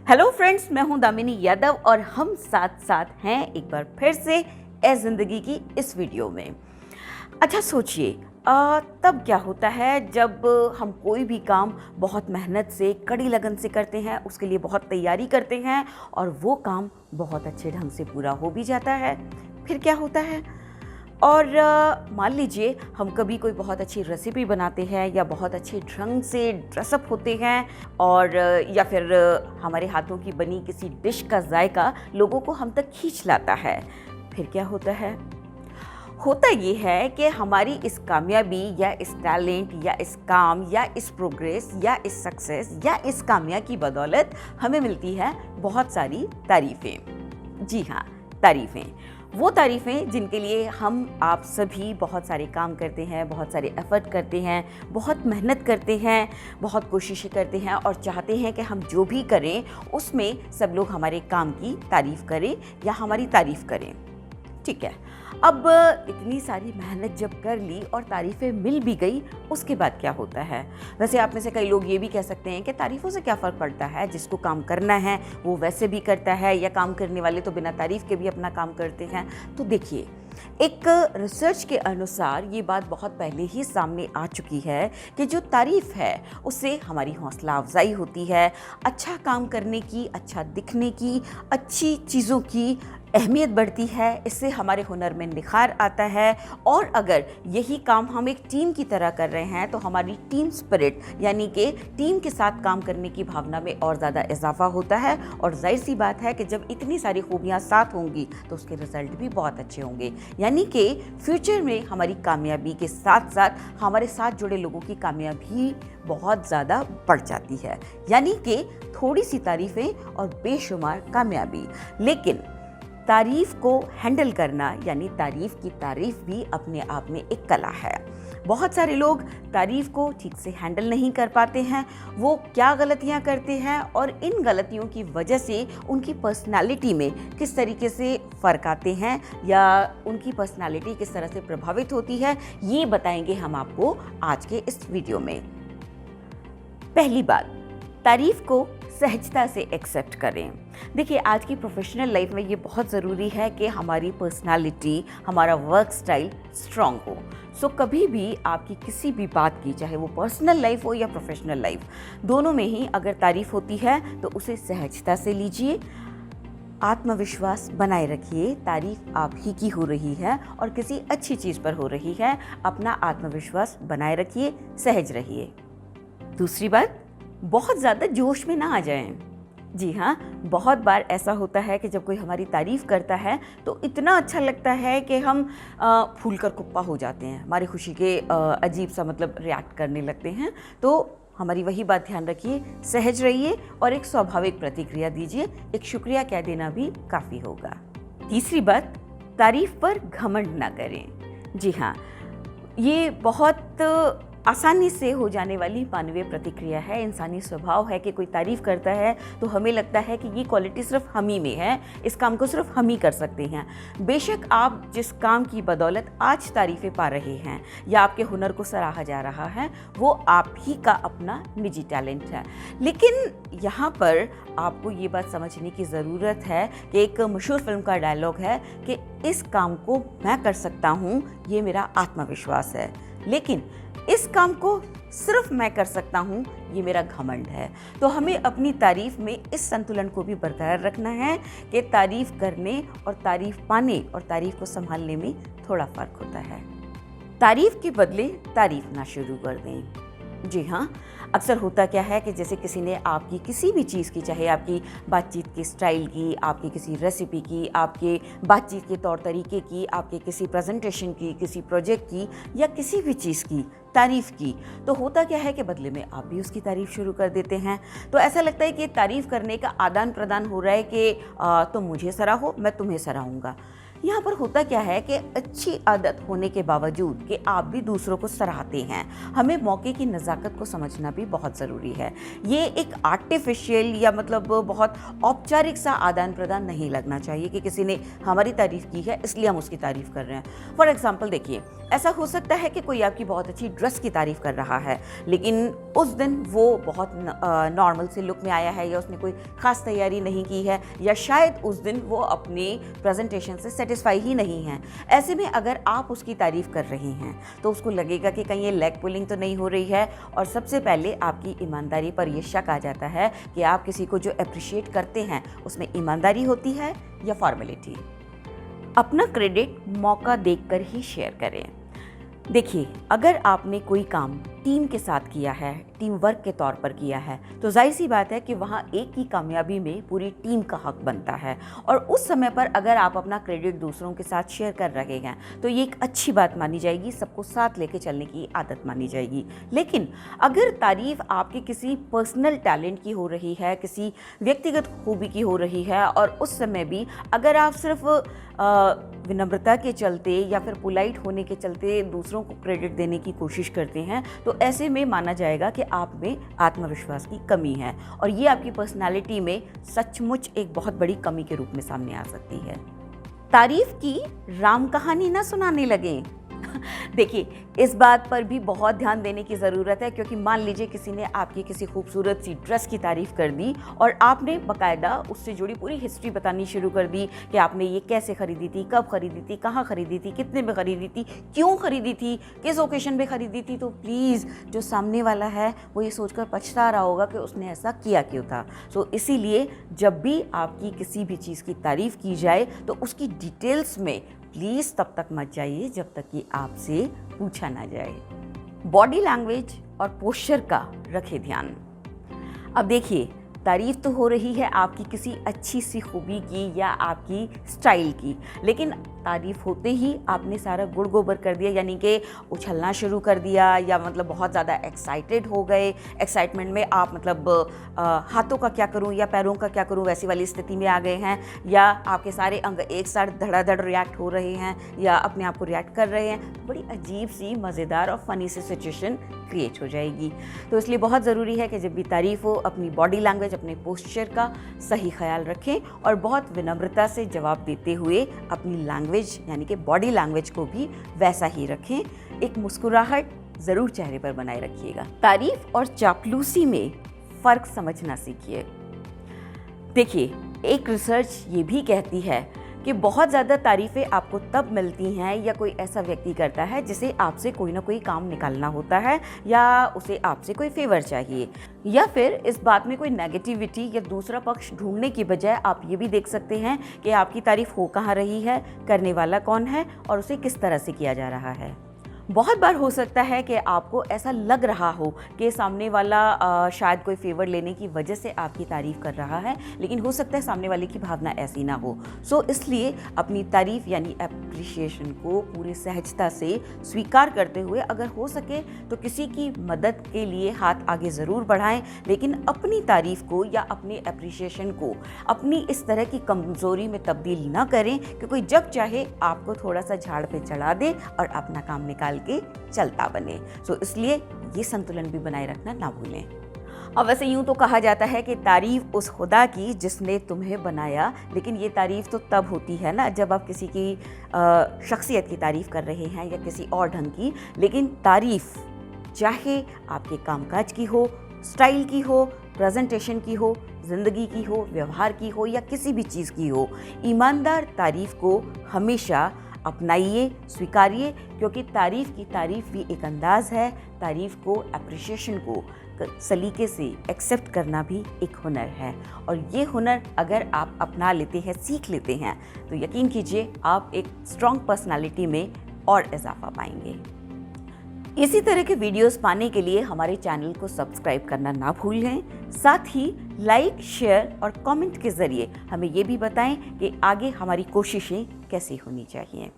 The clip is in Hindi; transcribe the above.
हेलो फ्रेंड्स, मैं हूं दामिनी यादव और हम साथ साथ हैं एक बार फिर से ए ज़िंदगी की इस वीडियो में। अच्छा सोचिए, तब क्या होता है जब हम कोई भी काम बहुत मेहनत से, कड़ी लगन से करते हैं, उसके लिए बहुत तैयारी करते हैं और वो काम बहुत अच्छे ढंग से पूरा हो भी जाता है। फिर क्या होता है? और मान लीजिए हम कभी कोई बहुत अच्छी रेसिपी बनाते हैं या बहुत अच्छे ढंग से ड्रेसअप होते हैं और या फिर हमारे हाथों की बनी किसी डिश का जायका लोगों को हम तक खींच लाता है। फिर क्या होता है? होता ये है कि हमारी इस कामयाबी या इस टैलेंट या इस काम या इस प्रोग्रेस या इस सक्सेस या इस कामयाबी की बदौलत हमें मिलती है बहुत सारी तारीफ़ें। जी हाँ, तारीफ़ें। वो तारीफ़ें जिनके लिए हम आप सभी बहुत सारे काम करते हैं, बहुत सारे एफ़र्ट करते हैं, बहुत मेहनत करते हैं, बहुत कोशिशें करते हैं और चाहते हैं कि हम जो भी करें उसमें सब लोग हमारे काम की तारीफ़ करें या हमारी तारीफ़ करें। ठीक है, अब इतनी सारी मेहनत जब कर ली और तारीफ़ें मिल भी गई, उसके बाद क्या होता है? वैसे आप में से कई लोग ये भी कह सकते हैं कि तारीफ़ों से क्या फ़र्क पड़ता है, जिसको काम करना है वो वैसे भी करता है या काम करने वाले तो बिना तारीफ़ के भी अपना काम करते हैं। तो देखिए, एक रिसर्च के अनुसार ये बात बहुत पहले ही सामने आ चुकी है कि जो तारीफ़ है उससे हमारी हौसला अफजाई होती है, अच्छा काम करने की, अच्छा दिखने की, अच्छी चीज़ों की अहमियत बढ़ती है, इससे हमारे हुनर में निखार आता है और अगर यही काम हम एक टीम की तरह कर रहे हैं तो हमारी टीम स्पिरिट यानी कि टीम के साथ काम करने की भावना में और ज़्यादा इजाफा होता है और जाहिर सी बात है कि जब इतनी सारी खूबियाँ साथ होंगी तो उसके रिजल्ट भी बहुत अच्छे होंगे। यानी कि फ्यूचर में हमारी कामयाबी के साथ साथ हमारे साथ जुड़े लोगों की कामयाबी बहुत ज़्यादा बढ़ जाती है। यानी कि थोड़ी सी तारीफ़ें और बेशुमार कामयाबी। लेकिन तारीफ़ को हैंडल करना यानी तारीफ़ की तारीफ़ भी अपने आप में एक कला है। बहुत सारे लोग तारीफ़ को ठीक से हैंडल नहीं कर पाते हैं। वो क्या गलतियां करते हैं और इन गलतियों की वजह से उनकी पर्सनालिटी में किस तरीके से फ़र्क आते हैं या उनकी पर्सनालिटी किस तरह से प्रभावित होती है, ये बताएंगे हम आपको आज के इस वीडियो में। पहली बात, तारीफ़ को सहजता से एक्सेप्ट करें। देखिए, आज की प्रोफेशनल लाइफ में ये बहुत ज़रूरी है कि हमारी पर्सनालिटी, हमारा वर्क स्टाइल स्ट्रॉन्ग हो। सो कभी भी आपकी किसी भी बात की, चाहे वो पर्सनल लाइफ हो या प्रोफेशनल लाइफ, दोनों में ही अगर तारीफ़ होती है तो उसे सहजता से लीजिए, आत्मविश्वास बनाए रखिए। तारीफ़ आप ही की हो रही है और किसी अच्छी चीज़ पर हो रही है, अपना आत्मविश्वास बनाए रखिए, सहज रहिए। दूसरी बात, बहुत ज़्यादा जोश में ना आ जाएं। जी हाँ, बहुत बार ऐसा होता है कि जब कोई हमारी तारीफ़ करता है तो इतना अच्छा लगता है कि हम फूल कर कुप्पा हो जाते हैं, हमारी खुशी के अजीब सा मतलब रिएक्ट करने लगते हैं। तो हमारी वही बात ध्यान रखिए, सहज रहिए और एक स्वाभाविक प्रतिक्रिया दीजिए। एक शुक्रिया कह देना भी काफ़ी होगा। तीसरी बात, तारीफ़ पर घमंड ना करें। जी हाँ, ये बहुत आसानी से हो जाने वाली मानवीय प्रतिक्रिया है, इंसानी स्वभाव है कि कोई तारीफ़ करता है तो हमें लगता है कि ये क्वालिटी सिर्फ हम ही में है, इस काम को सिर्फ हम ही कर सकते हैं। बेशक आप जिस काम की बदौलत आज तारीफ़ें पा रहे हैं या आपके हुनर को सराहा जा रहा है, वो आप ही का अपना निजी टैलेंट है। लेकिन यहाँ पर आपको ये बात समझने की ज़रूरत है कि एक मशहूर फिल्म का डायलॉग है कि इस काम को मैं कर सकता हूँ, ये मेरा आत्मविश्वास है, लेकिन इस काम को सिर्फ मैं कर सकता हूँ, ये मेरा घमंड है। तो हमें अपनी तारीफ़ में इस संतुलन को भी बरकरार रखना है कि तारीफ़ करने और तारीफ़ पाने और तारीफ़ को संभालने में थोड़ा फ़र्क होता है। तारीफ़ के बदले तारीफ़ ना शुरू कर दें। जी हाँ, अक्सर होता क्या है कि जैसे किसी ने आपकी किसी भी चीज़ की, चाहे आपकी बातचीत की स्टाइल की, आपकी किसी रेसिपी की, आपके बातचीत के तौर तरीके की, आपके किसी प्रेजेंटेशन की, किसी प्रोजेक्ट की या किसी भी चीज़ की तारीफ़ की, तो होता क्या है कि बदले में आप भी उसकी तारीफ़ शुरू कर देते हैं। तो ऐसा लगता है कि तारीफ़ करने का आदान प्रदान हो रहा है कि तुम मुझे सराहो, मैं तुम्हें सराहूँगा। यहाँ पर होता क्या है कि अच्छी आदत होने के बावजूद कि आप भी दूसरों को सराहते हैं, हमें मौके की नज़ाकत को समझना भी बहुत ज़रूरी है। ये एक आर्टिफिशियल या मतलब बहुत औपचारिक सा आदान प्रदान नहीं लगना चाहिए कि किसी ने हमारी तारीफ़ की है इसलिए हम उसकी तारीफ़ कर रहे हैं। फॉर एग्ज़ाम्पल देखिए, ऐसा हो सकता है कि कोई आपकी बहुत अच्छी ड्रेस की तारीफ़ कर रहा है, लेकिन उस दिन वो बहुत नॉर्मल से लुक में आया है, या उसने कोई ख़ास तैयारी नहीं की है, या शायद उस दिन वो अपनी प्रेजेंटेशन से सेटिस्फाई ही नहीं है। ऐसे में अगर आप उसकी तारीफ़ कर रहे हैं तो उसको लगेगा कि कहीं ये लेग पुलिंग तो नहीं हो रही है, और सबसे पहले आपकी ईमानदारी पर यह शक आ जाता है कि आप किसी को जो अप्रिशिएट करते हैं उसमें ईमानदारी होती है या फॉर्मेलिटी। अपना क्रेडिट मौका देखकर ही शेयर करें। देखिए, अगर आपने कोई काम टीम के साथ किया है, टीम वर्क के तौर पर किया है, तो जाहिर सी बात है कि वहाँ एक की कामयाबी में पूरी टीम का हक बनता है। और उस समय पर अगर आप अपना क्रेडिट दूसरों के साथ शेयर कर रहे हैं तो ये एक अच्छी बात मानी जाएगी, सबको साथ लेके चलने की आदत मानी जाएगी। लेकिन अगर तारीफ़ आपके किसी पर्सनल टैलेंट की हो रही है, किसी व्यक्तिगत खूबी की हो रही है, और उस समय भी अगर आप सिर्फ विनम्रता के चलते या फिर पोलाइट होने के चलते दूसरों को क्रेडिट देने की कोशिश करते हैं, तो ऐसे में माना जाएगा कि आप में आत्मविश्वास की कमी है, और ये आपकी पर्सनालिटी में सचमुच एक बहुत बड़ी कमी के रूप में सामने आ सकती है। तारीफ की राम कहानी ना सुनाने लगें। देखिए, इस बात पर भी बहुत ध्यान देने की ज़रूरत है, क्योंकि मान लीजिए किसी ने आपकी किसी खूबसूरत सी ड्रेस की तारीफ़ कर दी और आपने बाकायदा उससे जुड़ी पूरी हिस्ट्री बतानी शुरू कर दी कि आपने ये कैसे ख़रीदी थी, कब ख़रीदी थी, कहाँ ख़रीदी थी, कितने में ख़रीदी थी, क्यों ख़रीदी थी, किस ओकेशन में ख़रीदी थी, तो प्लीज़ जो सामने वाला है वो ये सोचकर पछता रहा होगा कि उसने ऐसा किया क्यों था। सो इसीलिए जब भी आपकी किसी भी चीज़ की तारीफ़ की जाए तो उसकी डिटेल्स में प्लीज़ तब तक मत जाइए जब तक कि आपसे पूछा ना जाए। बॉडी लैंग्वेज और पोस्चर का रखें ध्यान। अब देखिए, तारीफ़ तो हो रही है आपकी किसी अच्छी सी खूबी की या आपकी स्टाइल की, लेकिन तारीफ़ होते ही आपने सारा गुड़ गोबर कर दिया, यानी कि उछलना शुरू कर दिया, या मतलब बहुत ज़्यादा एक्साइटेड हो गए। एक्साइटमेंट में आप मतलब हाथों का क्या करूं या पैरों का क्या करूं वैसी वाली स्थिति में आ गए हैं, या आपके सारे अंग एक साथ धड़ाधड़ रिएक्ट हो रहे हैं या अपने आप को रिएक्ट कर रहे हैं। बड़ी अजीब सी मज़ेदार और फ़नी सी सिचुएशन क्रिएट हो जाएगी। तो इसलिए बहुत ज़रूरी है कि जब भी तारीफ़ हो, अपनी बॉडी लैंग्वेज, अपने पोस्चर का सही ख्याल रखें, और बहुत विनम्रता से जवाब देते हुए अपनी लैंग्वेज यानी कि बॉडी लैंग्वेज को भी वैसा ही रखें। एक मुस्कुराहट ज़रूर चेहरे पर बनाए रखिएगा। तारीफ़ और चापलूसी में फ़र्क समझना सीखिए। देखिए, एक रिसर्च ये भी कहती है कि बहुत ज़्यादा तारीफ़ें आपको तब मिलती हैं या कोई ऐसा व्यक्ति करता है जिसे आपसे कोई ना कोई काम निकालना होता है, या उसे आपसे कोई फेवर चाहिए, या फिर इस बात में कोई नेगेटिविटी या दूसरा पक्ष ढूंढने की बजाय आप ये भी देख सकते हैं कि आपकी तारीफ़ हो कहाँ रही है, करने वाला कौन है और उसे किस तरह से किया जा रहा है। बहुत बार हो सकता है कि आपको ऐसा लग रहा हो कि सामने वाला शायद कोई फेवर लेने की वजह से आपकी तारीफ़ कर रहा है, लेकिन हो सकता है सामने वाले की भावना ऐसी ना हो। सो इसलिए अपनी तारीफ़ यानी एप्रिशिएशन को पूरी सहजता से स्वीकार करते हुए अगर हो सके तो किसी की मदद के लिए हाथ आगे ज़रूर बढ़ाएं, लेकिन अपनी तारीफ़ को या अपने एप्रिशिएशन को अपनी इस तरह की कमज़ोरी में तब्दील ना करें कि कोई जब चाहे आपको थोड़ा सा झाड़ पे चढ़ा दे और अपना काम निकाल के चलता बने। सो इसलिए ये संतुलन भी बनाए रखना ना भूलें। अब वैसे यूं तो कहा जाता है कि तारीफ़ उस खुदा की जिसने तुम्हें बनाया, लेकिन ये तारीफ़ तो तब होती है ना जब आप किसी की शख्सियत की तारीफ़ कर रहे हैं या किसी और ढंग की। लेकिन तारीफ़ चाहे आपके कामकाज की हो, स्टाइल की हो, प्रेजेंटेशन की हो, ज़िंदगी की हो, व्यवहार की हो, या किसी भी चीज़ की हो, ईमानदार तारीफ़ को हमेशा अपनाइए, स्वीकारिए, क्योंकि तारीफ़ की तारीफ़ भी एक अंदाज़ है। तारीफ़ को, एप्रिशिएशन को सलीके से एक्सेप्ट करना भी एक हुनर है, और ये हुनर अगर आप अपना लेते हैं, सीख लेते हैं, तो यकीन कीजिए आप एक स्ट्रॉन्ग पर्सनालिटी में और इजाफा पाएंगे। इसी तरह के वीडियोस पाने के लिए हमारे चैनल को सब्सक्राइब करना ना भूलें। साथ ही लाइक, शेयर और कमेंट के ज़रिए हमें ये भी बताएं कि आगे हमारी कोशिशें कैसी होनी चाहिए।